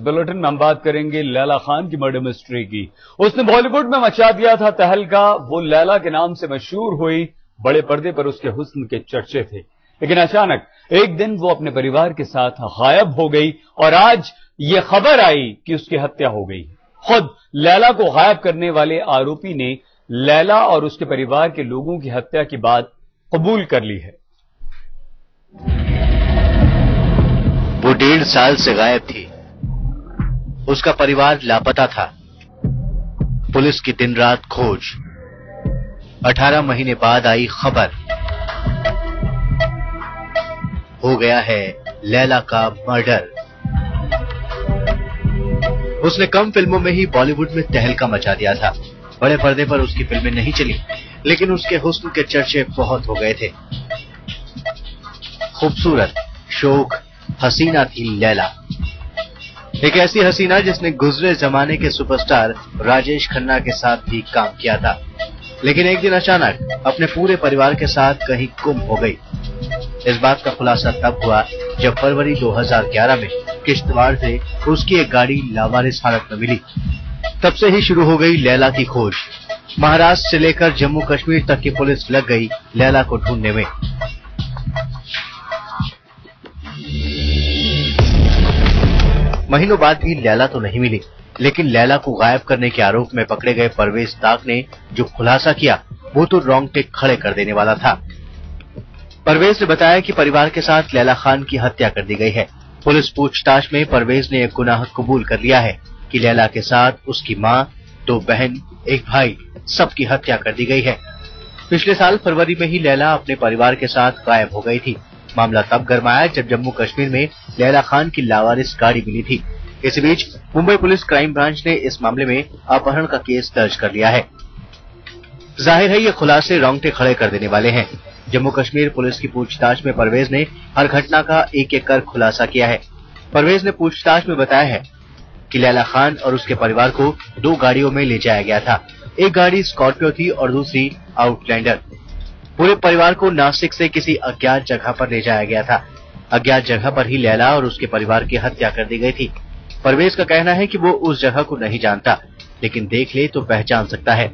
Bulletin में हम बात करेंगे लैला खान की मर्डर मिस्ट्री की। उसने बॉलीवुड में मचा दिया था तहलका। वो लैला के नाम से मशहूर हुई, बड़े पर्दे पर उसके हुस्न के चर्चे थे, लेकिन अचानक एक दिन वो अपने परिवार के साथ गायब हो गई और आज ये खबर आई कि उसकी हत्या हो गई। खुद लैला को गायब करने वाले आरोपी ने लैला और उसके परिवार के लोगों की हत्या की बात कबूल कर ली है। वो 1.5 साल से गायब थी। उसका परिवार लापता था। पुलिस की दिन रात खोज। 18 महीने बाद आई खबर, हो गया है लैला का मर्डर। उसने कम फिल्मों में ही बॉलीवुड में तहलका मचा दिया था। बड़े पर्दे पर उसकी फिल्में नहीं चली, लेकिन उसके हुस्न के चर्चे बहुत हो गए थे। खूबसूरत, शोख, हसीना थी लैला। एक ऐसी हसीना जिसने गुजरे जमाने के सुपरस्टार राजेश खन्ना के साथ भी काम किया था, लेकिन एक दिन अचानक अपने पूरे परिवार के साथ कहीं गुम हो गई। इस बात का खुलासा तब हुआ जब फरवरी 2011 में किश्तवाड़ से उसकी एक गाड़ी लावारिस हालत में मिली। तब से ही शुरू हो गई लैला की खोज। महाराष्ट्र से लेकर जम्मू कश्मीर तक की पुलिस लग गई लैला को ढूंढने में। महीनों बाद भी लैला तो नहीं मिली, लेकिन लैला को गायब करने के आरोप में पकड़े गए परवेज ताक ने जो खुलासा किया वो तो रोंगटे खड़े कर देने वाला था। परवेज ने बताया कि परिवार के साथ लैला खान की हत्या कर दी गई है। पुलिस पूछताछ में परवेज ने एक गुनाह कबूल कर लिया है कि लैला के साथ उसकी मां, 2 बहन, एक भाई, सबकी हत्या कर दी गई है। पिछले साल फरवरी में ही लैला अपने परिवार के साथ गायब हो गई थी। मामला तब गरमाया जब जम्मू कश्मीर में लैला खान की लावारिस गाड़ी मिली थी। इस बीच मुंबई पुलिस क्राइम ब्रांच ने इस मामले में अपहरण का केस दर्ज कर लिया है। जाहिर है ये खुलासे रोंगटे खड़े कर देने वाले हैं। जम्मू कश्मीर पुलिस की पूछताछ में परवेज ने हर घटना का एक एक कर खुलासा किया है। परवेज ने पूछताछ में बताया है कि लैला खान और उसके परिवार को 2 गाड़ियों में ले जाया गया था। एक गाड़ी स्कॉर्पियो थी और दूसरी आउटलैंडर। पूरे परिवार को नासिक से किसी अज्ञात जगह पर ले जाया गया था। अज्ञात जगह पर ही लैला और उसके परिवार की हत्या कर दी गई थी। परवेज का कहना है कि वो उस जगह को नहीं जानता, लेकिन देख ले तो पहचान सकता है।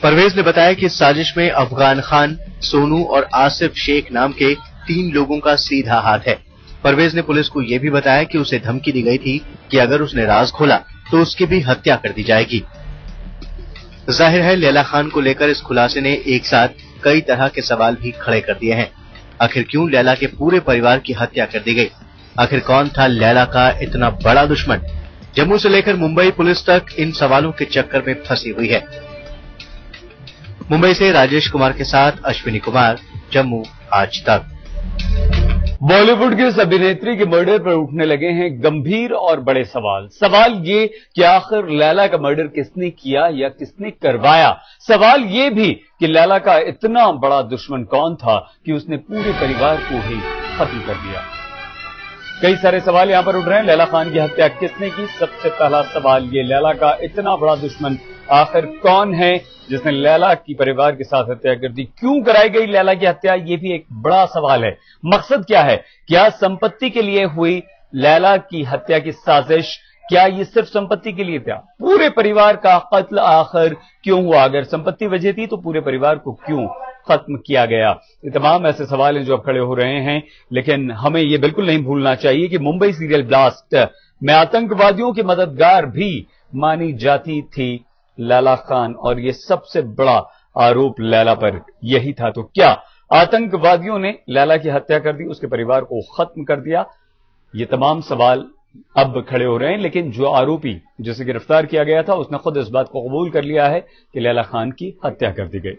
परवेज ने बताया कि इस साजिश में अफगान खान, सोनू और आसिफ शेख नाम के 3 लोगों का सीधा हाथ है। परवेज ने पुलिस को यह भी बताया कि उसे धमकी दी गई थी कि अगर उसने राज खोला तो उसकी भी हत्या कर दी जाएगी। जाहिर है लैला खान को लेकर इस खुलासे ने एक साथ कई तरह के सवाल भी खड़े कर दिए हैं। आखिर क्यों लैला के पूरे परिवार की हत्या कर दी गई? आखिर कौन था लैला का इतना बड़ा दुश्मन? जम्मू से लेकर मुंबई पुलिस तक इन सवालों के चक्कर में फंसी हुई है। मुंबई से राजेश कुमार के साथ अश्विनी कुमार, जम्मू आज तक। बॉलीवुड की उस अभिनेत्री के मर्डर पर उठने लगे हैं गंभीर और बड़े सवाल। सवाल ये कि आखिर लैला का मर्डर किसने किया या किसने करवाया। सवाल ये भी कि लैला का इतना बड़ा दुश्मन कौन था कि उसने पूरे परिवार को ही खत्म कर दिया। कई सारे सवाल यहां पर उठ रहे हैं। लैला खान की हत्या किसने की? सबसे पहला सवाल ये, लैला का इतना बड़ा दुश्मन आखिर कौन है जिसने लैला की परिवार के साथ हत्या कर दी? क्यों कराई गई लैला की हत्या? ये भी एक बड़ा सवाल है। मकसद क्या है? क्या संपत्ति के लिए हुई लैला की हत्या की साजिश? क्या ये सिर्फ संपत्ति के लिए था? पूरे परिवार का कत्ल आखिर क्यों हुआ? अगर संपत्ति वजह थी तो पूरे परिवार को क्यों खत्म किया गया? ये तमाम ऐसे सवाल हैं जो अब खड़े हो रहे हैं, लेकिन हमें ये बिल्कुल नहीं भूलना चाहिए कि मुंबई सीरियल ब्लास्ट में आतंकवादियों की मददगार भी मानी जाती थी लैला खान, और ये सबसे बड़ा आरोप लैला पर यही था। तो क्या आतंकवादियों ने लैला की हत्या कर दी, उसके परिवार को खत्म कर दिया? ये तमाम सवाल अब खड़े हो रहे हैं, लेकिन जो आरोपी जिसे गिरफ्तार किया गया था उसने खुद इस बात को कबूल कर लिया है कि लैला खान की हत्या कर दी गई।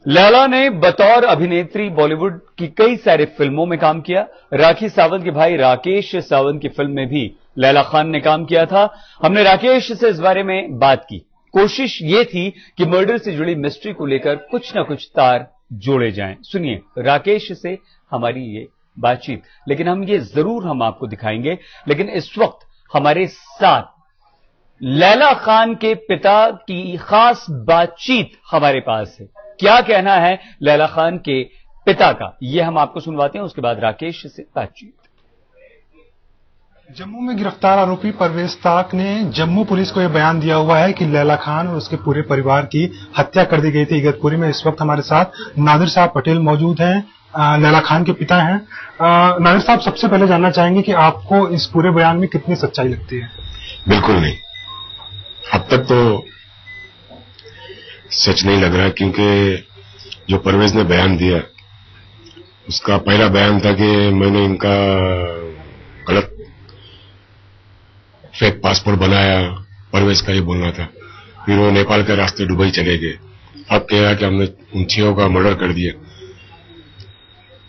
लैला ने बतौर अभिनेत्री बॉलीवुड की कई सारी फिल्मों में काम किया। राखी सावंत के भाई राकेश सावंत की फिल्म में भी लैला खान ने काम किया था। हमने राकेश से इस बारे में बात की। कोशिश ये थी कि मर्डर से जुड़ी मिस्ट्री को लेकर कुछ ना कुछ तार जोड़े जाएं। सुनिए राकेश से हमारी ये बातचीत, लेकिन हम ये जरूर हम आपको दिखाएंगे। लेकिन इस वक्त हमारे साथ लैला खान के पिता की खास बातचीत हमारे पास है। क्या कहना है लैला खान के पिता का, यह हम आपको सुनवाते हैं, उसके बाद राकेश से बातचीत। जम्मू में गिरफ्तार आरोपी परवेज ताक ने जम्मू पुलिस को यह बयान दिया हुआ है कि लैला खान और उसके पूरे परिवार की हत्या कर दी गई थी इगतपुरी में। इस वक्त हमारे साथ नादिर साहब पटेल मौजूद हैं, लैला खान के पिता हैं। नादिर साहब, सबसे पहले जानना चाहेंगे कि आपको इस पूरे बयान में कितनी सच्चाई लगती है? बिल्कुल नहीं, अब तक तो सच नहीं लग रहा, क्योंकि जो परवेज ने बयान दिया उसका पहला बयान था कि मैंने इनका गलत फेक पासपोर्ट बनाया, परवेज का ये बोलना था। फिर वो नेपाल के रास्ते दुबई चले गए। अब कह रहा कि हमने उन 6 का मर्डर कर दिया।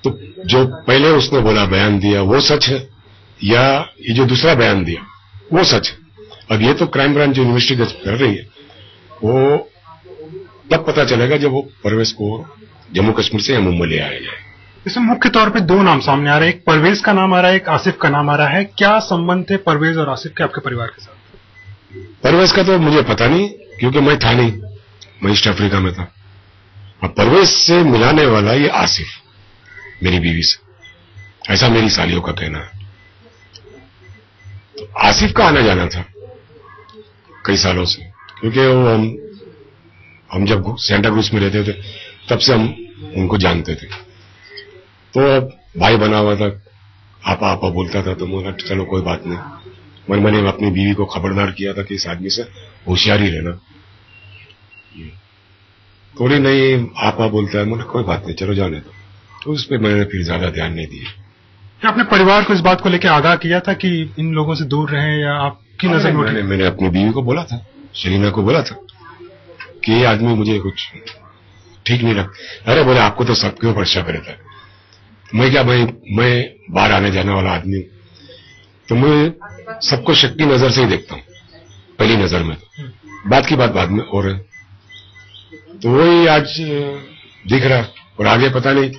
तो जो पहले उसने बोला बयान दिया वो सच है, या ये जो दूसरा बयान दिया वो सच है? अब ये तो क्राइम ब्रांच जो इन्वेस्टिगेट कर रही है वो तब पता चलेगा जब वो परवेज को जम्मू कश्मीर से या मुंबई ले आया जाए। इसमें मुख्य तौर पे 2 नाम सामने आ रहे हैं, एक परवेज का नाम आ रहा है, एक आसिफ का नाम आ रहा है। क्या संबंध थे परवेज और आसिफ के आपके परिवार के साथ? परवेज का तो मुझे पता नहीं, क्योंकि मैं था नहीं, मैं ईस्ट अफ्रीका में था। अब परवेज से मिलाने वाला ये आसिफ, मेरी बीवी से, ऐसा मेरी सालियों का कहना है। तो आसिफ का आना जाना था कई सालों से, क्योंकि वो हम जब सेंटा क्रूज में रहते थे तब से हम उनको जानते थे। तो अब भाई बना हुआ था, आपा आपा बोलता था, तो बोला चलो कोई बात नहीं। मैंने अपनी बीवी को खबरदार किया था कि इस आदमी से होशियारी रहना, थोड़ी नहीं आपा बोलता है, मैंने कोई बात नहीं चलो जाने दो। तो उस पर मैंने फिर ज्यादा ध्यान नहीं दिया। क्या आपने परिवार को इस बात को लेकर आगाह किया था कि इन लोगों से दूर रहें, या आपकी नजर में? मैंने अपनी बीवी को बोला था, शरीना को बोला था कि ये आदमी मुझे कुछ ठीक नहीं लगता। अरे बोले आपको तो सबके ऊपर शक रहता है। मैं क्या, मैं बाहर आने जाने वाला आदमी हूं, तो मैं सबको शक की नजर से ही देखता हूं, पहली नजर में। तो बात की बात बाद में और है, तो वही आज दिख रहा, और आगे पता नहीं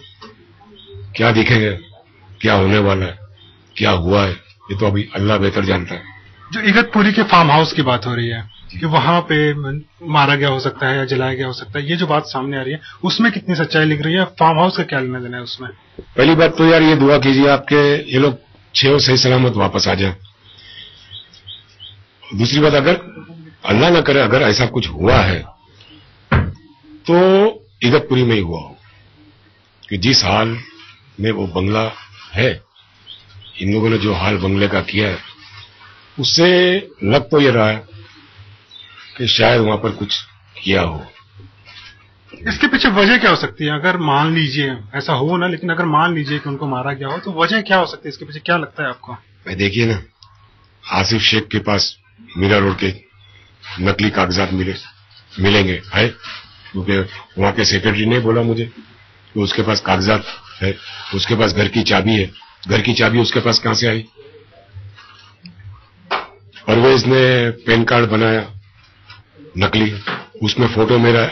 क्या दिखेगा, क्या होने वाला है, क्या हुआ है, ये तो अभी अल्लाह बेहतर जानता है। जो इगतपुरी के फार्म हाउस की बात हो रही है कि वहां पे मारा गया हो सकता है या जलाया गया हो सकता है, ये जो बात सामने आ रही है उसमें कितनी सच्चाई लिख रही है? फार्म हाउस का क्या लेना देना है उसमें? पहली बात तो यार ये दुआ कीजिए आपके ये लोग 6 सही सलामत वापस आ जाए। दूसरी बात, अगर अल्लाह ना करे अगर ऐसा कुछ हुआ है तो इगतपुरी में ही हुआ हो, कि जिस हाल में वो बंगला है, इन लोगों ने जो हाल बंगले का किया है, उससे लग तो ये रहा है कि शायद वहां पर कुछ किया हो। इसके पीछे वजह क्या हो सकती है? अगर मान लीजिए ऐसा हो ना, लेकिन अगर मान लीजिए कि उनको मारा गया हो, तो वजह क्या हो सकती है? इसके पीछे क्या लगता है आपको? भाई देखिए ना, आसिफ शेख के पास मीरा रोड के नकली कागजात मिलेंगे है, क्योंकि वहां के सेक्रेटरी ने बोला मुझे कि उसके पास कागजात है, उसके पास घर की चाबी है। घर की चाबी उसके पास कहां से आई? परवेज ने पैन कार्ड बनाया नकली, उसमें फोटो मेरा,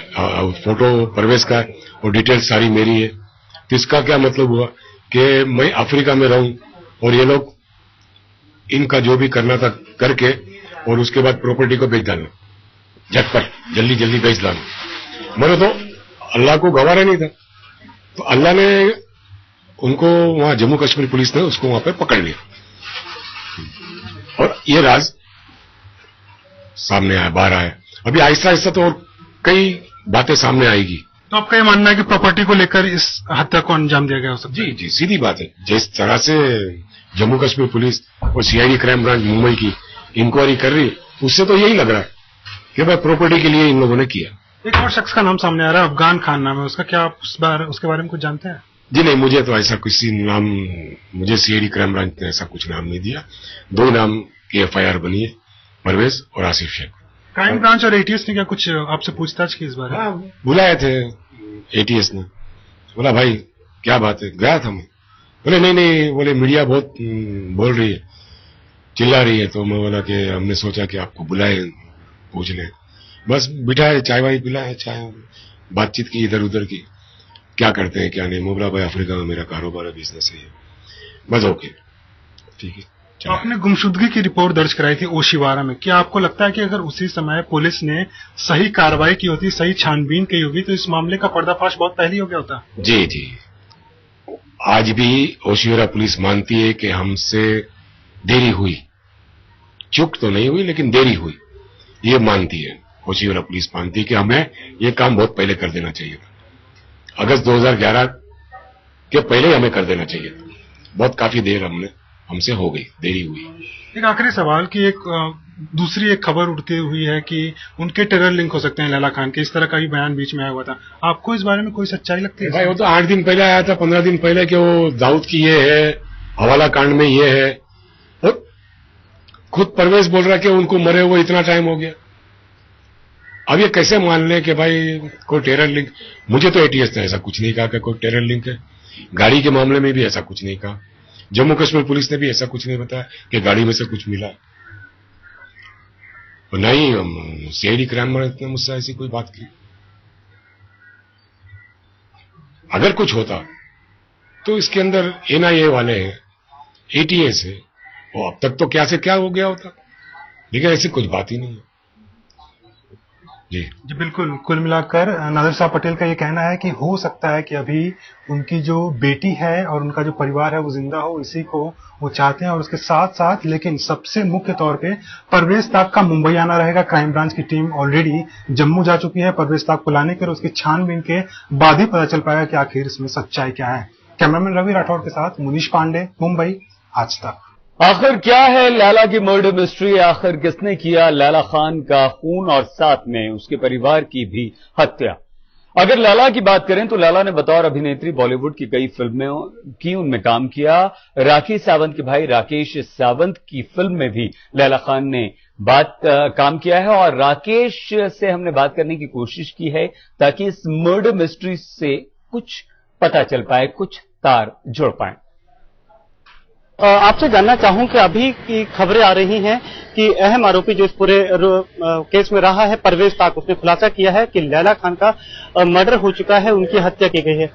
फोटो परवेज का है और डिटेल्स सारी मेरी है। तो इसका क्या मतलब हुआ कि मैं अफ्रीका में रहूं और ये लोग इनका जो भी करना था करके, और उसके बाद प्रॉपर्टी को बेच डालना, झटपट जल्दी जल्दी बेच डालना। मैंने तो अल्लाह को गवारा नहीं था, तो अल्लाह ने उनको वहां जम्मू कश्मीर पुलिस ने उसको वहां पे पकड़ लिया, और ये राज सामने आया, बाहर आया। अभी आहिस्ता आहिस्ता तो और कई बातें सामने आएगी। तो आपका ये मानना है कि प्रॉपर्टी को लेकर इस हत्या को अंजाम दिया गया हो सकता है? जी जी, सीधी बात है। जिस तरह से जम्मू कश्मीर पुलिस और सीआईडी क्राइम ब्रांच मुंबई की इंक्वायरी कर रही है, उससे तो यही लग रहा है कि भाई प्रॉपर्टी के लिए इन लोगों ने किया। एक और शख्स का नाम सामने आ रहा है, अफगान खान नाम है उसका, क्या आप उसके बारे में कुछ जानते हैं? जी नहीं, मुझे तो ऐसा किसी नाम, मुझे सीआईडी क्राइम ब्रांच ने ऐसा कुछ नाम नहीं दिया। 2 नाम की FIR बनी है, परवेज और आसिफ शेख। क्राइम ब्रांच और ATS ने क्या कुछ आपसे पूछताछ की इस बारे में? बुलाए थे ATS ने, बोला भाई क्या बात है, गया था मैं। बोले नहीं, बोले मीडिया बहुत बोल रही है, चिल्ला रही है, तो मैं बोला कि हमने सोचा कि आपको बुलाए, पूछ लें। बस बिठाए, चाय वाय पिलाए, चाय बातचीत की इधर उधर की, क्या करते हैं क्या नहीं। मोबला भाई अफ्रीका में मेरा कारोबार है, बिजनेस है, बस ओके ठीक है। आपने गुमशुदगी की रिपोर्ट दर्ज कराई थी ओशिवारा में, क्या आपको लगता है कि अगर उसी समय पुलिस ने सही कार्रवाई की होती, सही छानबीन की होगी, तो इस मामले का पर्दाफाश बहुत पहले हो गया होता? जी जी, आज भी ओशिवारा पुलिस मानती है कि हमसे देरी हुई, चूक तो नहीं हुई लेकिन देरी हुई, ये मानती है कोचीवाला पुलिस, मानती है कि हमें ये काम बहुत पहले कर देना चाहिए था। अगस्त 2011 के पहले ही हमें कर देना चाहिए था। बहुत काफी देर हमसे हो गई, देरी हुई। एक आखिरी सवाल की दूसरी एक खबर उठती हुई है कि उनके टेरर लिंक हो सकते हैं लैला खान के, इस तरह का भी बयान बीच में आया हुआ था। आपको इस बारे में कोई सच्चाई लगती है? भाई वो तो 8 दिन पहले आया था, 15 दिन पहले कि वो दाऊद की ये है, हवाला कांड में ये है, और खुद परवेज बोल रहा कि उनको मरे हुए इतना टाइम हो गया। अब ये कैसे मान ले कि भाई कोई टेरर लिंक? मुझे तो एटीएस ने ऐसा कुछ नहीं कहा कि कोई टेरर लिंक है। गाड़ी के मामले में भी ऐसा कुछ नहीं कहा। जम्मू कश्मीर पुलिस ने भी ऐसा कुछ नहीं बताया कि गाड़ी में से कुछ मिला। और नहीं सीआईडी क्राइम ब्रांच ने मुझसे ऐसी कोई बात की। अगर कुछ होता तो इसके अंदर एनआईए वाले हैं, एटीएस है, वो अब तक तो क्या से क्या हो गया होता, लेकिन ऐसी कुछ बात ही नहीं है। जी बिल्कुल। कुल मिलाकर नादिर साहब पटेल का ये कहना है कि हो सकता है कि अभी उनकी जो बेटी है और उनका जो परिवार है वो जिंदा हो, इसी को वो चाहते हैं। और उसके साथ साथ लेकिन सबसे मुख्य तौर पे परवेज ताक का मुंबई आना रहेगा। क्राइम ब्रांच की टीम ऑलरेडी जम्मू जा चुकी है परवेज ताक को लाने के, और उसकी छानबीन के बाद ही पता चल पाएगा कि आखिर इसमें सच्चाई क्या है। कैमरामैन रवि राठौड़ के साथ मुनीश पांडे, मुंबई, आज तक। आखिर क्या है लैला की मर्डर मिस्ट्री? आखिर किसने किया लैला खान का खून और साथ में उसके परिवार की भी हत्या? अगर लैला की बात करें तो लैला ने बतौर अभिनेत्री बॉलीवुड की कई फिल्में की, उनमें काम किया। राखी सावंत के भाई राकेश सावंत की फिल्म में भी लैला खान ने काम किया है, और राकेश से हमने बात करने की कोशिश की है ताकि इस मर्डर मिस्ट्री से कुछ पता चल पाए, कुछ तार जुड़ पाए। आपसे जानना चाहूं कि अभी की खबरें आ रही हैं कि अहम आरोपी जो इस पूरे केस में रहा है परवेज ताक, उसने खुलासा किया है कि लैला खान का मर्डर हो चुका है, उनकी हत्या की गई है।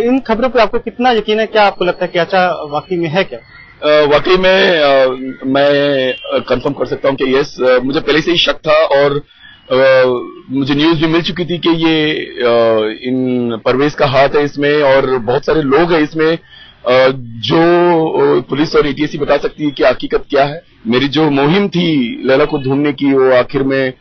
इन खबरों पर आपको कितना यकीन है? क्या आपको लगता है कि अच्छा वाकई में है क्या? वाकई में मैं कंफर्म कर सकता हूं कि यस, मुझे पहले से ही शक था और मुझे न्यूज भी मिल चुकी थी कि ये इन परवेज का हाथ है इसमें, और बहुत सारे लोग हैं इसमें जो पुलिस और एटीएस बता सकती है कि हकीकत क्या है। मेरी जो मुहिम थी लैला को ढूंढने की, वो आखिर में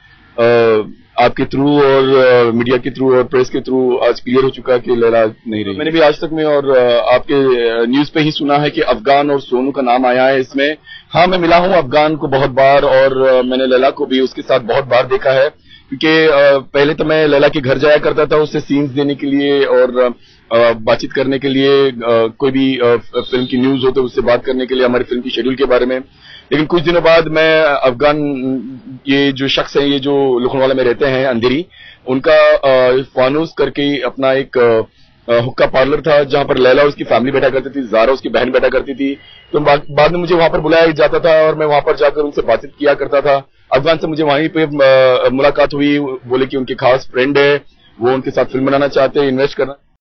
आपके थ्रू और मीडिया के थ्रू और प्रेस के थ्रू आज क्लियर हो चुका है कि लैला नहीं रही। मैंने भी आज तक में और आपके न्यूज पे ही सुना है कि अफगान और सोनू का नाम आया है इसमें। हाँ, मैं मिला हूं अफगान को बहुत बार, और मैंने लैला को भी उसके साथ बहुत बार देखा है, क्योंकि पहले तो मैं लैला के घर जाया करता था उससे सीन्स देने के लिए और बातचीत करने के लिए, कोई भी फिल्म की न्यूज हो तो उससे बात करने के लिए, हमारी फिल्म की शेड्यूल के बारे में। लेकिन कुछ दिनों बाद मैं अफगान, ये जो शख्स है, ये जो लोखंडवाला में रहते हैं अंधेरी, उनका फानूस करके अपना एक हुक्का पार्लर था जहां पर लैला और उसकी फैमिली बैठा करती थी, ज़ारा उसकी बहन बैठा करती थी। तो बाद में मुझे वहां पर बुलाया जाता था और मैं वहां पर जाकर उनसे बातचीत किया करता था। अफगान से मुझे वहीं पे मुलाकात हुई, बोले कि उनके खास फ्रेंड है, वो उनके साथ फिल्म बनाना चाहते हैं, इन्वेस्ट करना